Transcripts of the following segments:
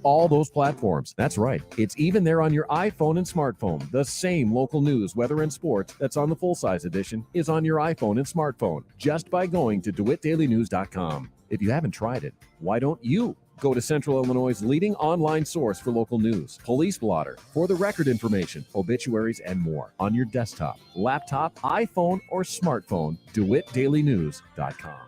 all those platforms. That's right. It's even there on your iPhone and smartphone. The same local news, weather, and sports that's on the full-size edition is on your iPhone and smartphone just by going to DeWittDailyNews.com. If you haven't tried it, why don't you? Go to Central Illinois' leading online source for local news, police blotter, for the record information, obituaries, and more on your desktop, laptop, iPhone, or smartphone. DeWittDailyNews.com.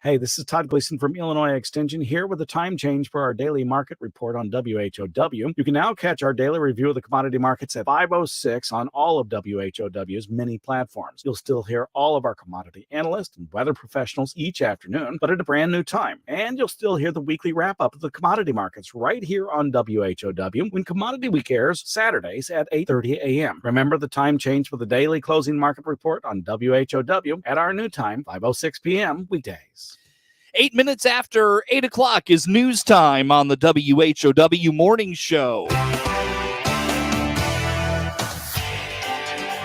Hey, this is Todd Gleason from Illinois Extension here with a time change for our daily market report on WHOW. You can now catch our daily review of the commodity markets at 5:06 on all of WHOW's many platforms. You'll still hear all of our commodity analysts and weather professionals each afternoon, but at a brand new time. And you'll still hear the weekly wrap-up of the commodity markets right here on WHOW when Commodity Week airs Saturdays at 8:30 a.m. Remember the time change for the daily closing market report on WHOW at our new time, 5:06 p.m. weekdays. 8 minutes after 8 o'clock is news time on the WHOW Morning Show.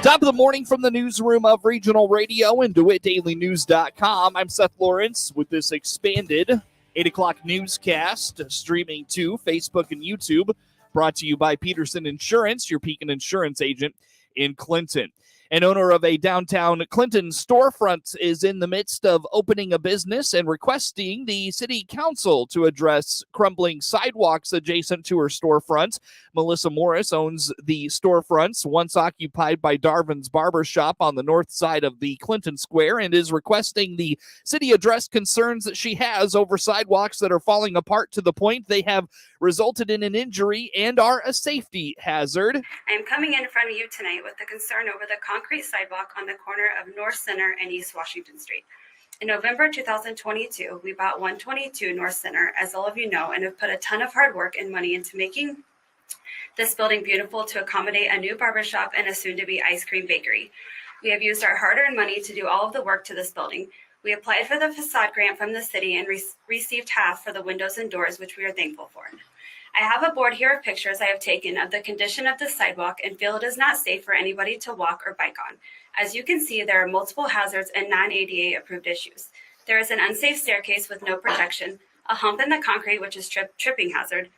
Top of the morning from the newsroom of Regional Radio and DeWittDailyNews.com. I'm Seth Lawrence with this expanded 8 o'clock newscast streaming to Facebook and YouTube, brought to you by Peterson Insurance, your Pekin Insurance agent in Clinton. An owner of a downtown Clinton storefront is in the midst of opening a business and requesting the city council to address crumbling sidewalks adjacent to her storefront. Melissa Morris owns the storefronts, once occupied by Darvin's Barbershop on the north side of the Clinton Square, and is requesting the city address concerns that she has over sidewalks that are falling apart to the point they have resulted in an injury and are a safety hazard. I am coming in front of you tonight with the concern over the concrete sidewalk on the corner of North Center and East Washington Street. In November 2022, we bought 122 North Center, as all of you know, and have put a ton of hard work and money into making this building beautiful to accommodate a new barbershop and a soon-to-be ice cream bakery. We have used our hard-earned money to do all of the work to this building. We applied for the facade grant from the city and received half for the windows and doors, which we are thankful for. I have a board here of pictures I have taken of the condition of the sidewalk and feel it is not safe for anybody to walk or bike on. As you can see, there are multiple hazards and non-ADA approved issues. There is an unsafe staircase with no protection, a hump in the concrete, which is tripping hazard,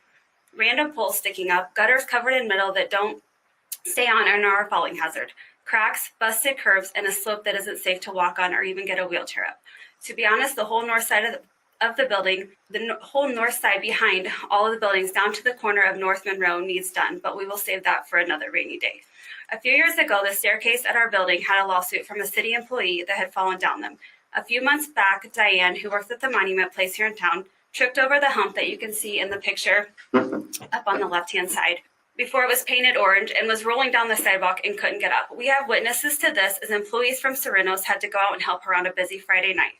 random poles sticking up, gutters covered in metal that don't stay on and are a falling hazard, cracks, busted curves, and a slope that isn't safe to walk on or even get a wheelchair up. To be honest, the whole north side of the building, the whole north side behind all of the buildings down to the corner of North Monroe needs done, but we will save that for another rainy day. A few years ago, the staircase at our building had a lawsuit from a city employee that had fallen down them. A few months back, Diane, who works at the Monument Place here in town, tripped over the hump that you can see in the picture up on the left-hand side before it was painted orange and was rolling down the sidewalk and couldn't get up. We have witnesses to this as employees from Sereno's had to go out and help her on a busy Friday night.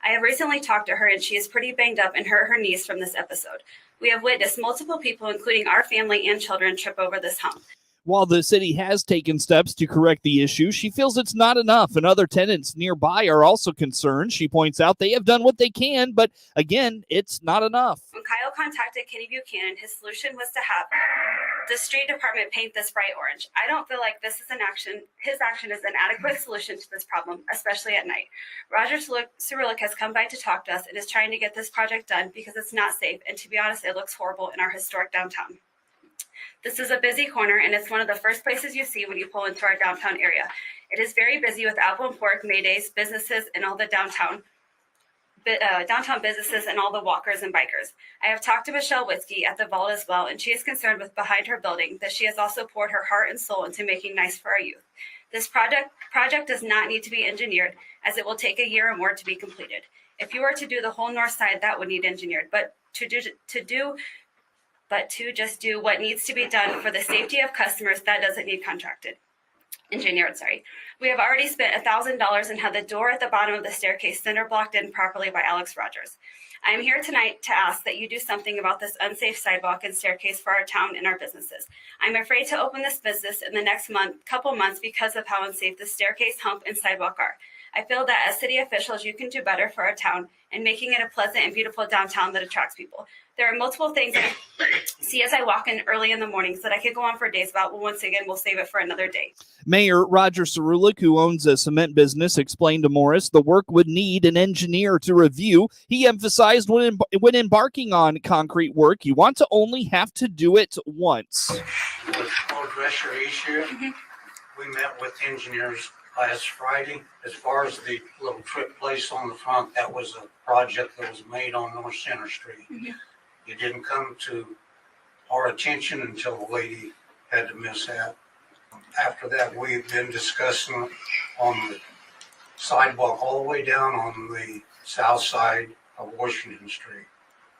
I have recently talked to her and she is pretty banged up and hurt her knees from this episode. We have witnessed multiple people, including our family and children, trip over this hump. While the city has taken steps to correct the issue, she feels it's not enough, and other tenants nearby are also concerned. She points out they have done what they can, but again, it's not enough. When Kyle contacted Kenny Buchanan, his solution was to have the street department paint this bright orange. I don't feel like his action is an adequate solution to this problem, especially at night. Roger Cyrillic has come by to talk to us and is trying to get this project done because it's not safe, and to be honest, it looks horrible in our historic downtown. This is a busy corner, and it's one of the first places you see when you pull into our downtown area. It is very busy with Apple and Pork, Maydays, businesses, and all the downtown businesses and all the walkers and bikers. I have talked to Michelle Witzke at the Vault as well, and she is concerned with behind her building that she has also poured her heart and soul into making nice for our youth. This project does not need to be engineered, as it will take a year or more to be completed. If you were to do the whole north side, that would need engineered, but to just do what needs to be done for the safety of customers, that doesn't need engineered. We have already spent $1,000 and had the door at the bottom of the staircase center blocked in properly by Alex Rogers. I am here tonight to ask that you do something about this unsafe sidewalk and staircase for our town and our businesses. I'm afraid to open this business in the next couple months because of how unsafe the staircase, hump, and sidewalk are. I feel that as city officials, you can do better for our town and making it a pleasant and beautiful downtown that attracts people. There are multiple things I see as I walk in early in the mornings that I could go on for days about, but once again, we'll save it for another day. Mayor Roger Cerulik, who owns a cement business, explained to Morris the work would need an engineer to review. He emphasized when embarking on concrete work, you want to only have to do it once. We'll address your issue. We met with engineers last Friday. As far as the little trip place on the front, that was a project that was made on North Center Street. It didn't come to our attention until the lady had the mishap. After that, we've been discussing on the sidewalk all the way down on the south side of Washington Street.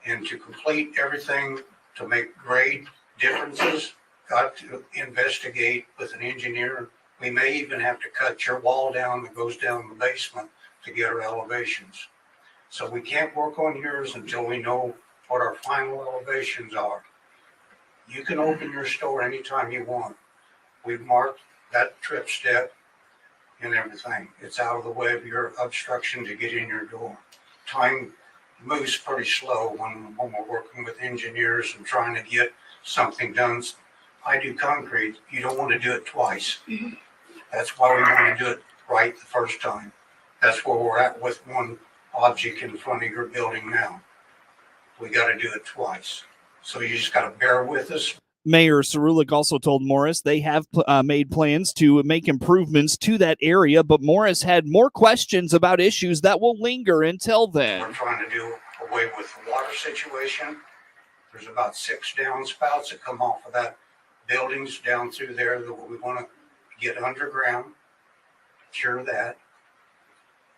And to complete everything, to make grade differences, got to investigate with an engineer. We may even have to cut your wall down that goes down the basement to get our elevations. So we can't work on yours until we know what our final elevations are. You can open your store anytime you want. We've marked that trip step and everything. It's out of the way of your obstruction to get in your door. Time moves pretty slow when we're working with engineers and trying to get something done. I do concrete. You don't want to do it twice. That's why we want to do it right the first time. That's where we're at with one object in front of your building now. We got to do it twice. So you just got to bear with us. Mayor Cerulik also told Morris they have made plans to make improvements to that area, but Morris had more questions about issues that will linger until then. We're trying to do away with the water situation. There's about 6 downspouts that come off of that buildings down through there that we want to get underground, cure that.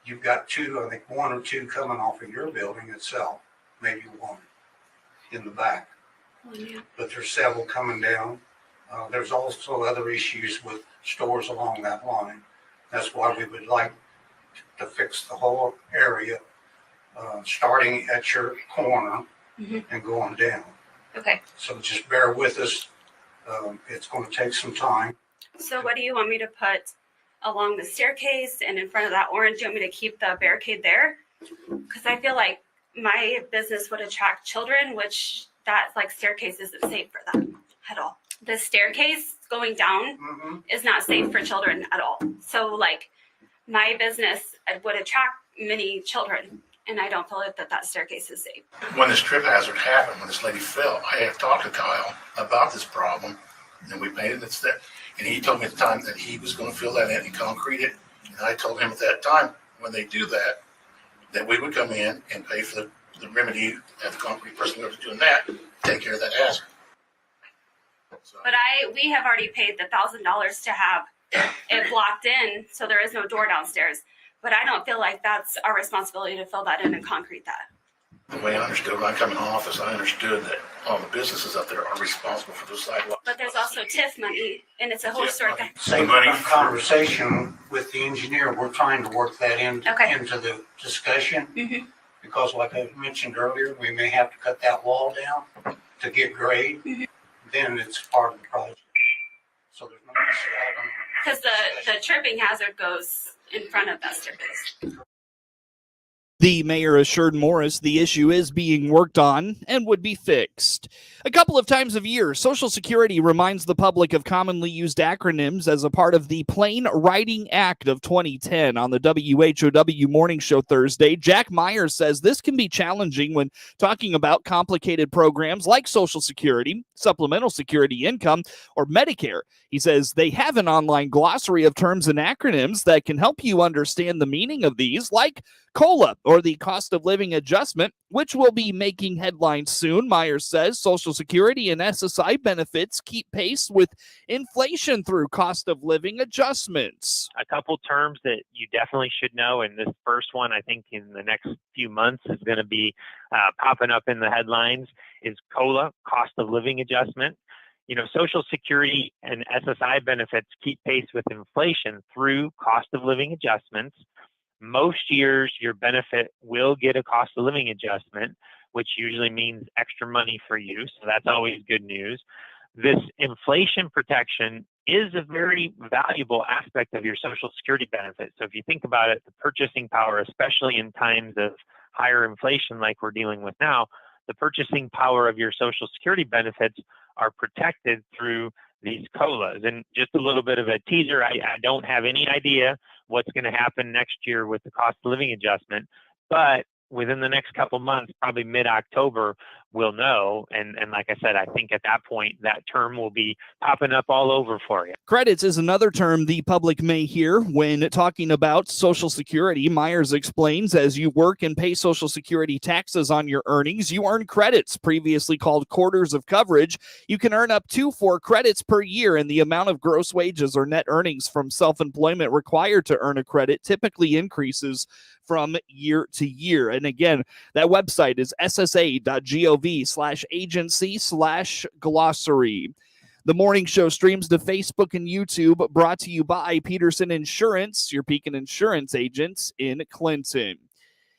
You've got 2, I think 1 or 2 coming off of your building itself, maybe 1 in the back. But there's several coming down. There's also other issues with stores along that line. That's why we would like to fix the whole area, starting at your corner and going down. Okay. So just bear with us. It's going to take some time. So what do you want me to put along the staircase and in front of that orange? Do you want me to keep the barricade there? Because I feel like my business would attract children, which that like staircase isn't safe for them at all. The staircase going down is not safe for children at all. So like my business would attract many children, and I don't feel like that staircase is safe. When this trip hazard happened, when this lady fell, I had talked to Kyle about this problem, and we painted it, and he told me at the time that he was going to fill that in and concrete it. And I told him at that time, when they do that, that we would come in and pay for the remedy, have the concrete person go to doing that, take care of that hazard. So, But we have already paid the $1,000 to have it blocked in, so there is no door downstairs. But I don't feel like that's our responsibility to fill that in and concrete that. the way I understood when I come in the office, I understood that all the businesses up there are responsible for those sidewalks. But there's also TIF money, and it's a whole TIF historic. money. Same conversation with the engineer. We're trying to work that into the discussion. Because like I mentioned earlier, we may have to cut that wall down to get grade. Then it's part of the project. So there's no issue. Because the tripping hazard goes in front of that staircase. The mayor assured Morris the issue is being worked on and would be fixed. A couple of times a year, Social Security reminds the public of commonly used acronyms as a part of the Plain Writing Act of 2010 on the WHOW Morning Show Thursday. Jack Myers says this can be challenging when talking about complicated programs like Social Security, Supplemental Security Income, or Medicare. He says they have an online glossary of terms and acronyms that can help you understand the meaning of these, like COLA, or the cost of living adjustment, which will be making headlines soon. Myers says Social Security and SSI benefits keep pace with inflation through cost of living adjustments. A couple terms that you definitely should know, and this first one I think in the next few months is going to be popping up in the headlines, is COLA, cost of living adjustment. You know, Social Security and SSI benefits keep pace with inflation through cost of living adjustments. Most years, your benefit will get a cost of living adjustment, which usually means extra money for you. So that's always good news. This inflation protection is a very valuable aspect of your Social Security benefit. So if you think about it, the purchasing power, especially in times of higher inflation like we're dealing with now, the purchasing power of your Social Security benefits are protected through these COLAs. And just a little bit of a teaser, I don't have any idea what's going to happen next year with the cost of living adjustment, but within the next couple months, probably mid-October, we'll know. And like I said, I think at that point, that term will be popping up all over for you. Credits is another term the public may hear when talking about Social Security. Myers explains, as you work and pay Social Security taxes on your earnings, you earn credits, previously called quarters of coverage. You can earn up to 4 credits per year, and the amount of gross wages or net earnings from self-employment required to earn a credit typically increases from year to year. And again, that website is ssa.gov/agency/glossary. The morning show streams to Facebook and YouTube, brought to you by Peterson Insurance, your Pekin Insurance agents in Clinton.